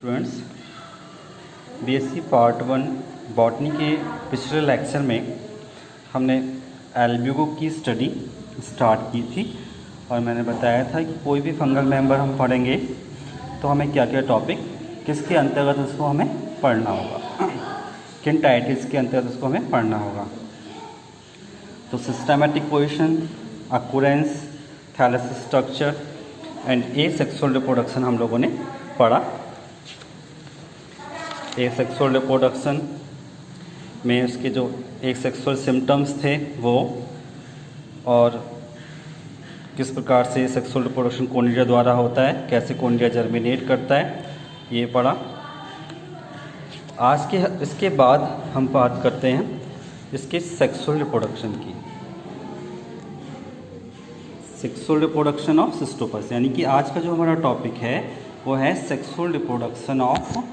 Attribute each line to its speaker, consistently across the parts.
Speaker 1: Students, BSc part 1 botany के पिछले lecture में हमने एल्ब्यूगो की स्टडी स्टार्ट की थी और मैंने बताया था कि कोई भी फंगल मेंबर हम पढ़ेंगे तो हमें क्या क्या टॉपिक किसके अंतर्गत उसको हमें पढ़ना होगा, किन टाइटल्स के अंतर्गत उसको हमें पढ़ना होगा। तो systematic position, occurrence, Thales structure and asexual reproduction हम लोगों ने पढ़ा। एसेक्सुअल रिप्रोडक्शन में उसके जो एसेक्सुअल सिम्टम्स थे वो, और किस प्रकार से सेक्सुअल रिप्रोडक्शन कोनिडिया द्वारा होता है, कैसे कोनिडिया जर्मिनेट करता है, ये पढ़ा। आज के इसके बाद हम बात करते हैं इसके सेक्सुअल रिप्रोडक्शन की, सेक्सुअल रिप्रोडक्शन ऑफ सिस्टोपस, यानी कि आज का जो हमारा टॉपिक है वो है सेक्सुअल रिप्रोडक्शन ऑफ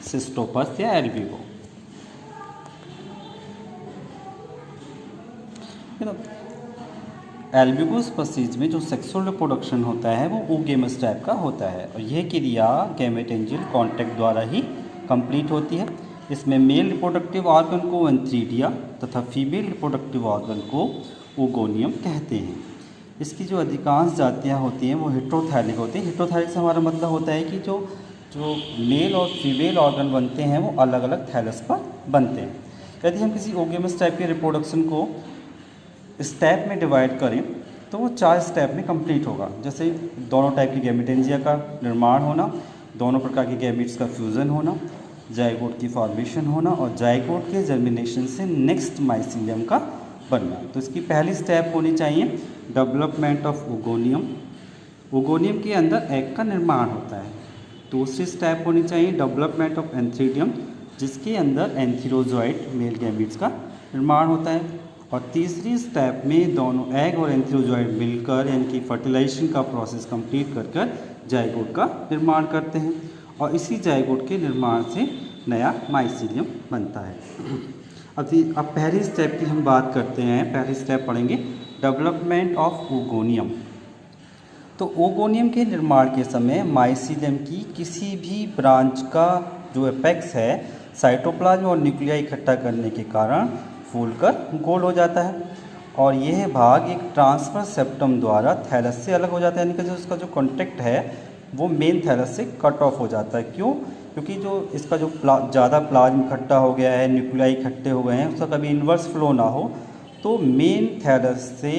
Speaker 1: सिस्टोपस या एल्ब्यूगो। एल्ब्यूगो स्पीशीज में जो सेक्सुअल रिप्रोडक्शन होता है वो oogamous टाइप का होता है और यह क्रिया गैमेटेंजियल कॉन्टैक्ट द्वारा ही कंप्लीट होती है। इसमें मेल रिप्रोडक्टिव ऑर्गन को एंथ्रीडिया तथा फीमेल रिप्रोडक्टिव ऑर्गन को ओगोनियम कहते हैं। इसकी जो अधिकांश जातियाँ होती हैं वो हेटेरोथैलिक होती हैं। हेटेरोथैलिक से हमारा मतलब होता है कि जो मेल और फीमेल ऑर्गन बनते हैं वो अलग अलग थैलस पर बनते हैं। यदि हम किसी oogamous टाइप के रिप्रोडक्शन को स्टेप में डिवाइड करें तो वो 4 स्टेप में कंप्लीट होगा। जैसे दोनों टाइप की गैमेटेंजिया का निर्माण होना, दोनों प्रकार के गैमेट्स का फ्यूज़न होना, जाइगोट की फॉर्मेशन होना और जाइगोट के जर्मिनेशन से नेक्स्ट माइसीलियम का बनना। तो इसकी पहली स्टेप होनी चाहिए डेवलपमेंट ऑफ ओगोनियम। ओगोनियम के अंदर एग का निर्माण होता है। दूसरी स्टेप होनी चाहिए डेवलपमेंट ऑफ एंथ्रीडियम, जिसके अंदर एंथीरोजॉइड मेल गैमेट्स का निर्माण होता है। और तीसरी स्टेप में दोनों एग और एंथीरोजॉइड मिलकर यानी कि फर्टिलाइजेशन का प्रोसेस कंप्लीट कर जाइगोट का निर्माण करते हैं और इसी जाइगोट के निर्माण से नया माइसीलियम बनता है। अब पहली स्टेप की हम बात करते हैं। पहली स्टेप पढ़ेंगे डेवलपमेंट ऑफ ओगोनियम। तो ओगोनियम के निर्माण के समय माइसीलियम की किसी भी ब्रांच का जो एपेक्स है साइटोप्लाज्म और न्यूक्लिया इकट्ठा करने के कारण फूलकर गोल हो जाता है और यह भाग एक ट्रांसफर सेप्टम द्वारा थैलस से अलग हो जाता है, यानी कि जो इसका जो कॉन्टैक्ट है वो मेन थैलस से कट ऑफ हो जाता है। क्यों? क्योंकि जो इसका जो ज़्यादा प्लाज्म इकट्ठा हो गया है, न्यूक्लिया इकट्ठे हो गए हैं, उसका कभी इन्वर्स फ्लो ना हो तो मेन थैलस से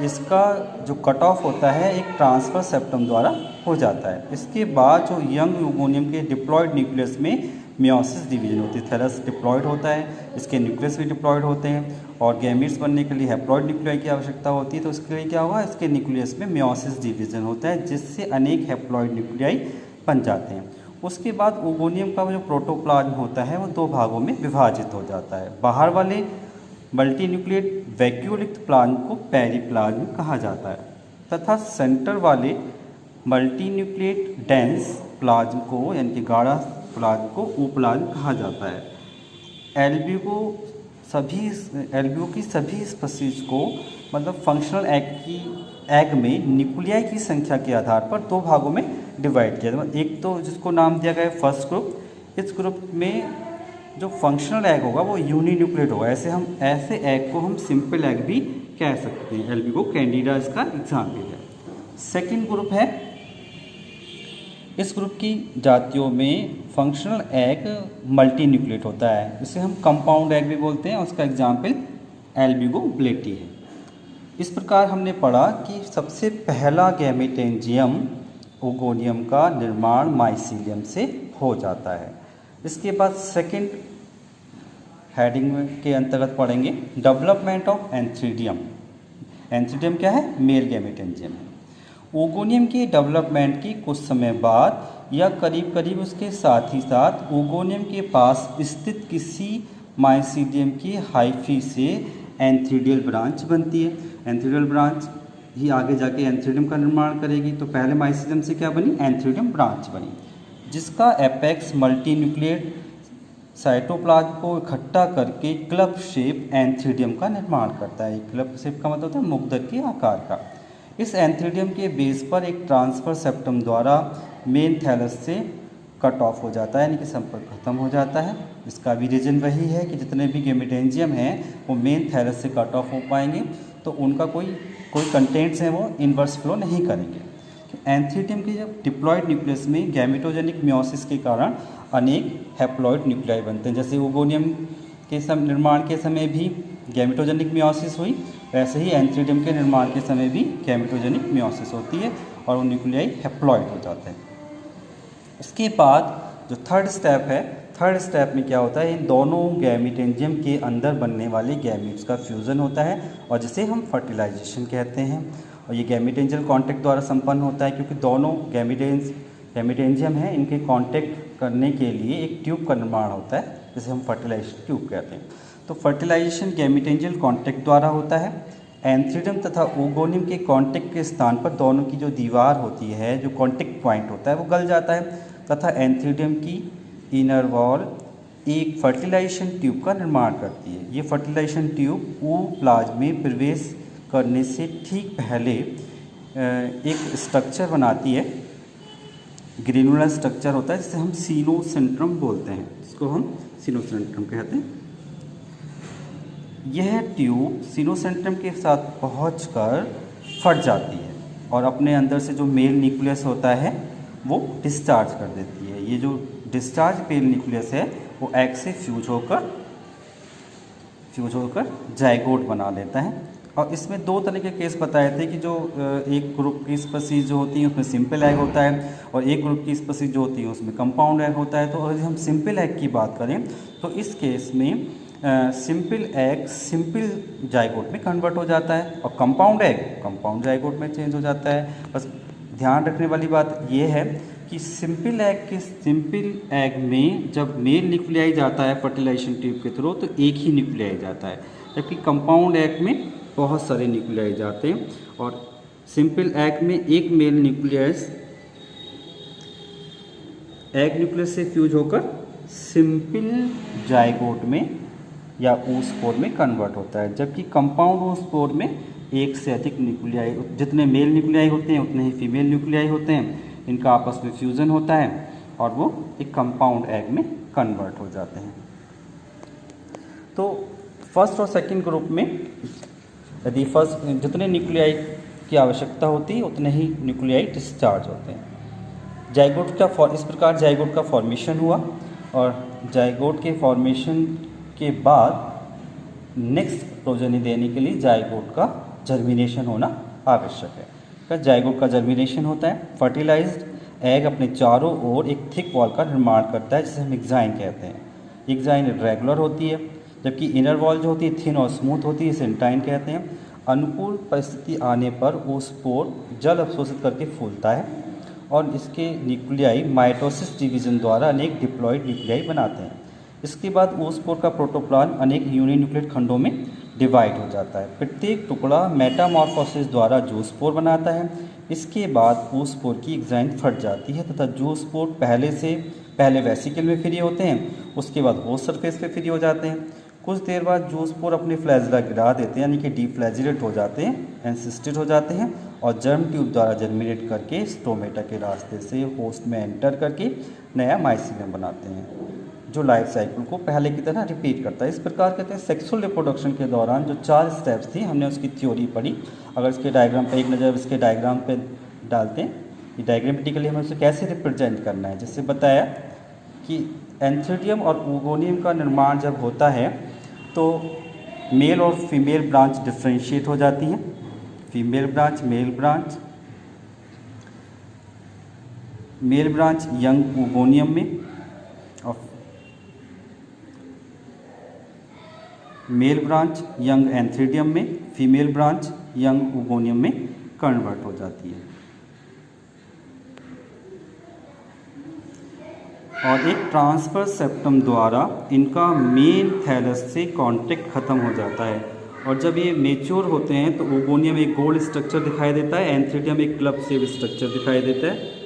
Speaker 1: इसका जो कट ऑफ होता है एक ट्रांसफर सेप्टम द्वारा हो जाता है। इसके बाद जो यंग ओगोनियम के डिप्लॉयड न्यूक्लियस में मियोसिस डिवीजन होती है। थैलस डिप्लॉयड होता है, इसके न्यूक्लियस भी डिप्लॉयड होते हैं और गैमेट्स बनने के लिए हैप्लॉयड न्यूक्लियाई की आवश्यकता होती है। तो इसके लिए क्या होगा, इसके न्यूक्लियस में मियोसिस डिवीजन होता है जिससे अनेक हैप्लॉयड न्यूक्लियाई बन जाते हैं। उसके बाद ओगोनियम का जो प्रोटोप्लाज्म होता है वो 2 भागों में विभाजित हो जाता है। बाहर वाले मल्टी न्यूक्लिएट वैक्यूलिक प्लाज्म को पेरीप्लाज्म कहा जाता है तथा सेंटर वाले मल्टी न्यूक्लिएट डेंस प्लाज्म को यानी कि गाढ़ा प्लाज्म को ओप्लाज्म कहा जाता है। एल्ब्यूगो की सभी स्पीशीज को मतलब फंक्शनल एग में न्यूक्लियाई की संख्या के आधार पर 2 भागों में डिवाइड किया जाता है। एक तो जिसको नाम दिया गया है फर्स्ट ग्रुप। इस ग्रुप में जो फंक्शनल एग होगा वो यूनिन्यूक्लिएट होगा। ऐसे एग को हम सिंपल एग भी कह सकते हैं। एल्ब्यूगो कैंडिडा इसका एग्जाम्पल है। सेकेंड ग्रुप है, इस ग्रुप की जातियों में फंक्शनल एग मल्टी न्यूक्लिएट होता है, इसे हम कंपाउंड एग भी बोलते हैं। उसका एग्जाम्पल एल्ब्यूगो ब्लेटी है। इस प्रकार हमने पढ़ा कि सबसे पहला गैमेटेंजियम ओगोनियम का निर्माण माइसीलियम से हो जाता है। इसके बाद सेकंड हेडिंग के अंतर्गत पढ़ेंगे डेवलपमेंट ऑफ एंथ्रीडियम। एंथ्रीडियम क्या है? मेल गैमेटेंजियम है। ओगोनियम के डेवलपमेंट की कुछ समय बाद या करीब करीब उसके साथ ही साथ ओगोनियम के पास स्थित किसी माइसीलियम की हाइफी से एंथ्रीडियल ब्रांच बनती है। एंथ्रीडियल ब्रांच ही आगे जाके एंथ्रीडियम का निर्माण करेगी। तो पहले माइसीलियम से क्या बनी? एंथ्रीडियम ब्रांच बनी, जिसका एपेक्स मल्टी न्यूक्लिएट साइटोप्लाज्म को इकट्ठा करके क्लब शेप एंथ्रीडियम का निर्माण करता है। क्लब शेप का मतलब होता है मुग्दर के आकार का। इस एंथ्रीडियम के बेस पर एक ट्रांसफर सेप्टम द्वारा मेन थैलस से कट ऑफ हो जाता है, यानी कि संपर्क खत्म हो जाता है। इसका भी रीज़न वही है कि जितने भी गैमेटेंजियम हैं वो मेन थैलस से कट ऑफ हो पाएंगे, तो उनका कोई कंटेंट्स हैं वो इन्वर्स फ्लो नहीं करेंगे। एंथीडियम के जब डिप्लॉयड न्यूक्लियस में गैमेटोजेनिक मियोसिस के कारण अनेक हैप्लॉइड न्यूक्लियाई बनते हैं। जैसे ओगोनियम के निर्माण के समय भी गैमेटोजेनिक मियोसिस हुई, वैसे ही एंथीडियम के निर्माण के समय भी गैमेटोजेनिक मियोसिस होती है और वो न्यूक्लियाई हैप्लॉइड हो जाते हैं। इसके बाद जो थर्ड स्टेप है, थर्ड स्टेप में क्या होता है, इन दोनों गैमेटेंजियम के अंदर बनने वाले गैमेट्स का फ्यूज़न होता है और जिसे हम फर्टिलाइजेशन कहते हैं। और ये गैमेटेंजियल कॉन्टैक्ट द्वारा संपन्न होता है, क्योंकि दोनों गैमेटेंजियम हैं, इनके कॉन्टैक्ट करने के लिए एक ट्यूब का निर्माण होता है जिसे हम फर्टिलाइजेशन ट्यूब कहते हैं। तो फर्टिलाइजेशन गैमेटेंजियल कॉन्टैक्ट द्वारा होता है। एंथीडियम तथा ओगोनियम के कॉन्टैक्ट के स्थान पर दोनों की जो दीवार होती है, जो कॉन्टैक्ट पॉइंट होता है, वो गल जाता है तथा एंथीडियम की इनर वॉल एक फर्टिलाइजेशन ट्यूब का निर्माण करती है। ये फर्टिलाइजेशन ट्यूब ओप्लाज्म में प्रवेश करने से ठीक पहले एक स्ट्रक्चर बनाती है, ग्रेनुलर स्ट्रक्चर होता है जिसे हम सीनोसेंट्रम बोलते हैं, इसको हम सीनोसेंट्रम कहते हैं। यह ट्यूब सीनोसेंट्रम के साथ पहुंचकर फट जाती है और अपने अंदर से जो मेल न्यूक्लियस होता है वो डिस्चार्ज कर देती है। ये जो डिस्चार्ज मेल न्यूक्लियस है वो एग से फ्यूज होकर जाइगोट बना लेता है। और इसमें दो तरह के केस बताए थे कि जो एक ग्रुप की स्पीसीज जो होती है उसमें सिंपल एग होता है और एक ग्रुप की स्पीसीज जो होती है उसमें कंपाउंड एग होता है। तो अगर हम सिंपल एग की बात करें तो इस केस में सिंपल एग सिंपल जाइगोट में कन्वर्ट हो जाता है और कंपाउंड एग कंपाउंड जाइगोट में चेंज हो जाता है। बस ध्यान रखने वाली बात यह है कि सिंपल एग में जब मेल न्यूक्लियाई जाता है फर्टिलाइजेशन ट्यूब के थ्रू तो एक ही न्यूक्लियाई जाता है, जबकि कंपाउंड एग में बहुत सारे न्यूक्लियाई जाते हैं। और सिंपल एग में एक मेल न्यूक्लियस एग न्यूक्लियस से फ्यूज होकर सिंपल जाइगोट में या oospore में कन्वर्ट होता है, जबकि कंपाउंड oospore में एक से अधिक न्यूक्लियाई, जितने मेल न्यूक्लियाई होते हैं उतने ही फीमेल न्यूक्लियाई होते हैं, इनका आपस में फ्यूज़न होता है और वो एक कंपाउंड एग में कन्वर्ट हो जाते हैं। तो फर्स्ट और सेकंड ग्रुप में यदि फर्स्ट जितने न्यूक्लियाई की आवश्यकता होती है उतने ही न्यूक्लियाई डिस्चार्ज होते हैं। जाइगोट का इस प्रकार जाइगोट का फॉर्मेशन हुआ और जाइगोट के फॉर्मेशन के बाद नेक्स्ट प्रोजेनी देने के लिए जाइगोट का जर्मिनेशन होना आवश्यक है। फिर जाइगोट का जर्मिनेशन होता है। फर्टिलाइज्ड एग अपने चारों ओर एक थिक वॉल का निर्माण करता है जिसे हम एग्जाइन कहते हैं। एग्जाइन रेगुलर होती है, जबकि इनर वॉल जो होती है थिन और स्मूथ होती है, इसे इंटाइन कहते हैं। अनुकूल परिस्थिति आने पर oospore जल अवशोषित करके फूलता है और इसके न्यूक्लियाई माइटोसिस डिवीजन द्वारा अनेक डिप्लॉयड न्यूक्लियाई बनाते हैं। इसके बाद oospore का प्रोटोप्लान अनेक यूनिन्यूक्लियेट खंडों में डिवाइड हो जाता है। प्रत्येक टुकड़ा मेटामॉर्फोसिस द्वारा जूस्पोर बनाता है। इसके बाद oospore की एग्जाइन फट जाती है तथा जूस्पोर पहले वेसिकल में फ्री होते हैं, उसके बाद होस्ट सरफेस पे फ्री हो जाते हैं। कुछ देर बाद जूस्पोर अपने फ्लैजिला गिरा देते हैं, यानी कि डीफ्लैजिलेट हो जाते हैं, एंसिस्टेड हो जाते हैं और जर्म ट्यूब द्वारा जर्मिनेट करके स्टोमेटा के रास्ते से होस्ट में एंटर करके नया माइसीलियम बनाते हैं, जो लाइफ साइकिल को पहले की तरह रिपीट करता है। इस प्रकार कहते हैं सेक्सुअल रिप्रोडक्शन के दौरान जो 4 स्टेप्स थी हमने उसकी थ्योरी पढ़ी। अगर इसके डायग्राम पर एक नज़र इसके डायग्राम पे डालते हैं, ये डायग्रामेटिकली हमें उसे कैसे रिप्रेजेंट करना है, जिससे बताया कि एंथीडियम और ओगोनियम का निर्माण जब होता है तो मेल और फीमेल ब्रांच डिफ्रेंशिएट हो जाती हैं। Female branch male branch young oogonium में और मेल ब्रांच यंग एंथीडियम में, फीमेल ब्रांच यंग ओगोनियम में कन्वर्ट हो जाती है। और एक ट्रांसफर सेप्टम द्वारा इनका मेन थैलस से कांटेक्ट खत्म हो जाता है और जब ये मेच्योर होते हैं तो ओगोनियम एक गोल स्ट्रक्चर दिखाई देता है, एंथीडियम एक क्लब शेप स्ट्रक्चर दिखाई देता है।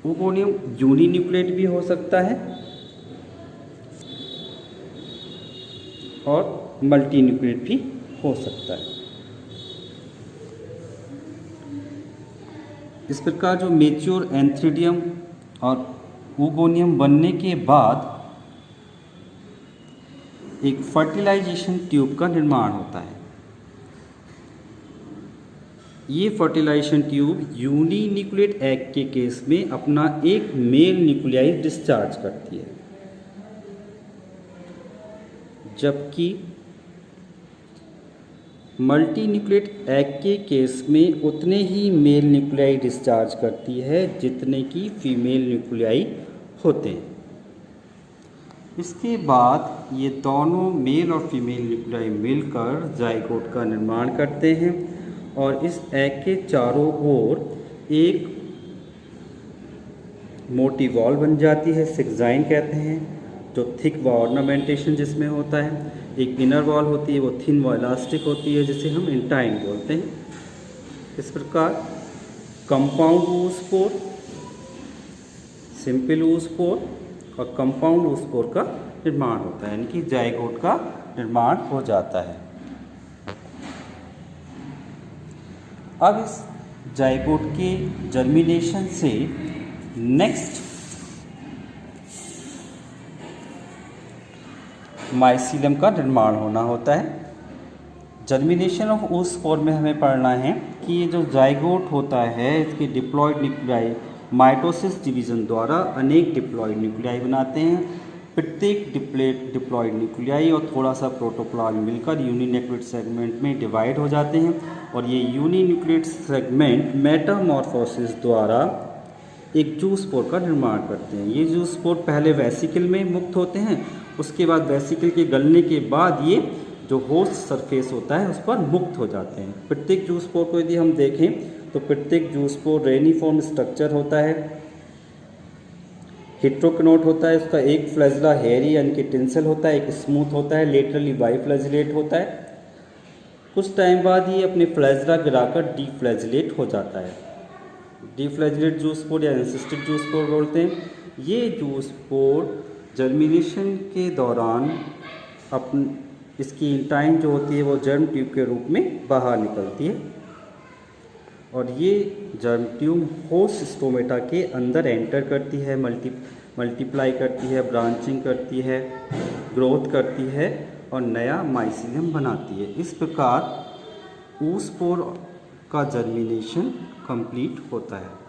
Speaker 1: ओगोनियम यूनिन्यूक्लियेट भी हो सकता है और मल्टीन्यूक्लियेट भी हो सकता है। इस प्रकार जो मेच्योर एंथ्रीडियम और ओगोनियम बनने के बाद एक फर्टिलाइजेशन ट्यूब का निर्माण होता है। ये फर्टिलाइजेशन ट्यूब यूनिन्यूक्लिएट एग के केस में अपना एक मेल न्यूक्लियाई डिस्चार्ज करती है, जबकि मल्टी न्यूक्लिएट एग के केस में उतने ही मेल न्यूक्लियाई डिस्चार्ज करती है जितने की फीमेल न्यूक्लियाई होते हैं। इसके बाद ये दोनों मेल और फीमेल न्यूक्लियाई मिलकर जाइगोट का निर्माण करते हैं और इस एग के चारों ओर एक मोटी वॉल बन जाती है, सिक्साइन कहते हैं, जो थिक व ऑर्नामेंटेशन जिसमें होता है। एक इनर वॉल होती है, वो थिन व इलास्टिक होती है, जिसे हम इंटाइन बोलते हैं। इस प्रकार कंपाउंड oospore, सिंपल oospore और कंपाउंड oospore का निर्माण होता है, यानी कि जाइगोट का निर्माण हो जाता है। अब इस जाइगोट के जर्मिनेशन से नेक्स्ट माइसीलियम का निर्माण होना होता है। जर्मिनेशन ऑफ oospore में हमें पढ़ना है कि ये जो जाइगोट होता है इसके डिप्लॉयड न्यूक्लियाई माइटोसिस डिवीज़न द्वारा अनेक डिप्लॉयड न्यूक्लियाई बनाते हैं। प्रत्येक डिप्लॉयड न्यूक्लियाई और थोड़ा सा प्रोटोप्लाज्म मिलकर यूनिन्यूक्लिएट सेगमेंट में डिवाइड हो जाते हैं और ये यूनिन्यूक्लिएट सेगमेंट मेटामॉर्फोसिस द्वारा एक जूस्पोर का निर्माण करते हैं। ये जूस्पोर पहले वेसिकल में मुक्त होते हैं, उसके बाद वेसिकल के गलने के बाद ये जो होस्ट सरफेस होता है उस पर मुक्त हो जाते हैं। प्रत्येक जूस्पोर को यदि हम देखें तो प्रत्येक जूस्पोर रेनिफॉर्म स्ट्रक्चर होता है, हेट्रोकनोट होता है, उसका एक फ्लैजिला हेयरी यानी कि टेंसल होता है, एक स्मूथ होता है, लेटरली बाइफ्लैजिलेट होता है। कुछ टाइम बाद ये अपने फ्लैजिला गिराकर डीफ्लैजिलेट हो जाता है। डीफ्लैजिलेट जूस्पोर या एंसिस्टिक जूस्पोर बोलते हैं। ये जूस्पोर जर्मिनेशन के दौरान इसकी इंटाइन जो होती है वो जर्म ट्यूब के रूप में बाहर निकलती है और ये जर्म ट्यूब होस्ट स्टोमेटा के अंदर एंटर करती है, मल्टीप्लाई करती है, ब्रांचिंग करती है, ग्रोथ करती है और नया माइसीलियम बनाती है। इस प्रकार oospore का जर्मिनेशन कंप्लीट होता है।